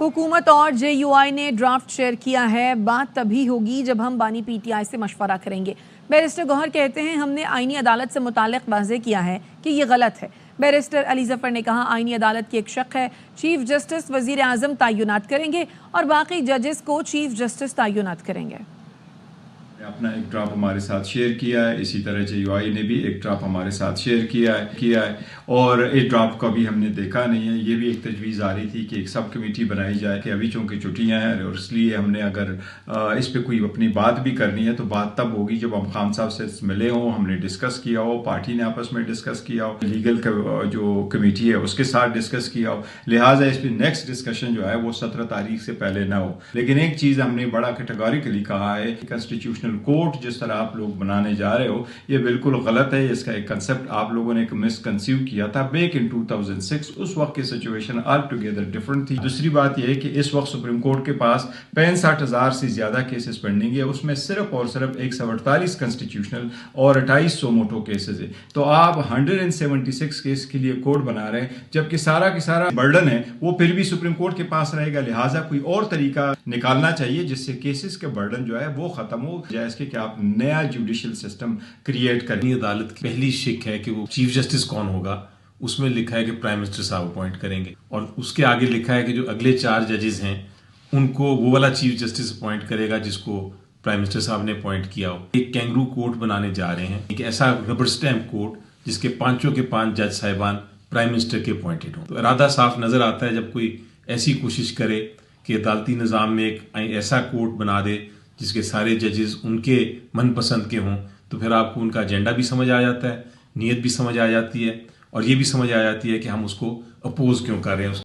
हुकूमत और JUI ने ड्राफ्ट शेयर किया है। बात तभी होगी जब हम बानी PTI से मशवरा करेंगे। बैरिस्टर गौहर कहते हैं हमने आईनी अदालत से मुतालिक वाज़ेह किया है कि ये गलत है। बैरिस्टर अली जफर ने कहा आईनी अदालत की एक शक है, चीफ जस्टिस वज़ीर आज़म तयनात करेंगे और बाकी जजेस को चीफ जस्टिस तयनात करेंगे। अपना एक ड्राफ्ट हमारे साथ शेयर किया है, इसी तरह JUI ने भी एक ड्राफ्ट हमारे साथ शेयर किया है और इस ड्राफ्ट को भी हमने देखा नहीं है। ये भी एक तजवीज़ आ रही थी कि एक सब कमेटी बनाई जाए कि अभी चूँकि छुट्टियाँ हैं और इसलिए हमने अगर इस पे कोई अपनी बात भी करनी है तो बात तब होगी जब हम खान साहब से मिले हों, हमने डिस्कस किया हो, पार्टी ने आपस में डिस्कस किया हो, लीगल जो कमेटी है उसके साथ डिस्कस किया हो। लिहाजा इस पर नेक्स्ट डिस्कशन जो है वो 17 तारीख से पहले ना हो। लेकिन एक चीज़ हमने बड़ा कैटेगोरिकली कहा है, कॉन्स्टिट्यूशनल कोर्ट जिस तरह आप लोग बनाने जा रहे हो ये बिल्कुल गलत है। इसका एक कंसेप्ट आप लोगों ने मिसकंसीव किया था बैक इन 2006। उस वक्त की सिचुएशन ऑल टुगेदर डिफरेंट थी। दूसरी बात यह है कि इस वक्त सुप्रीम कोर्ट के पास 65,000 से ज्यादा केसेस पेंडिंग है, उसमें सिर्फ और सिर्फ 148 कॉन्स्टिट्यूशनल और 2800 मोटो केसेस है। तो आप 176 केस के लिए कोर्ट बना रहे हैं जबकि सारा की सारा बर्डन है वो फिर भी सुप्रीम कोर्ट के पास रहेगा। लिहाजा कोई और तरीका निकालना चाहिए जिससे केसेस के बर्डन जो है वो खत्म हो जाए, इसके कि आप नया जुडिशियल सिस्टम क्रिएट करें। अदालत की पहली शिक है कि वो चीफ जस्टिस कौन होगा, उसमें लिखा है कि प्राइम मिनिस्टर साहब अपॉइंट करेंगे और उसके आगे लिखा है कि जो अगले 4 जजेस हैं उनको वो वाला चीफ जस्टिस अपॉइंट करेगा जिसको प्राइम मिनिस्टर साहब ने अपॉइंट किया हो। एक कैंगरू कोर्ट बनाने जा रहे हैं, एक ऐसा रबर स्टैम्प कोर्ट जिसके 5 के 5 जज साहिबान प्राइम मिनिस्टर के अपॉइंटेड हो। तो इरादा साफ नजर आता है जब कोई ऐसी कोशिश करे कि अदालती निज़ाम में एक ऐसा कोर्ट बना दे जिसके सारे जजेस उनके मनपसंद के हों, तो फिर आपको उनका एजेंडा भी समझ आ जाता है, नीयत भी समझ आ जाती है और ये भी समझ आ जाती है कि हम उसको अपोज क्यों कर रहे हैं।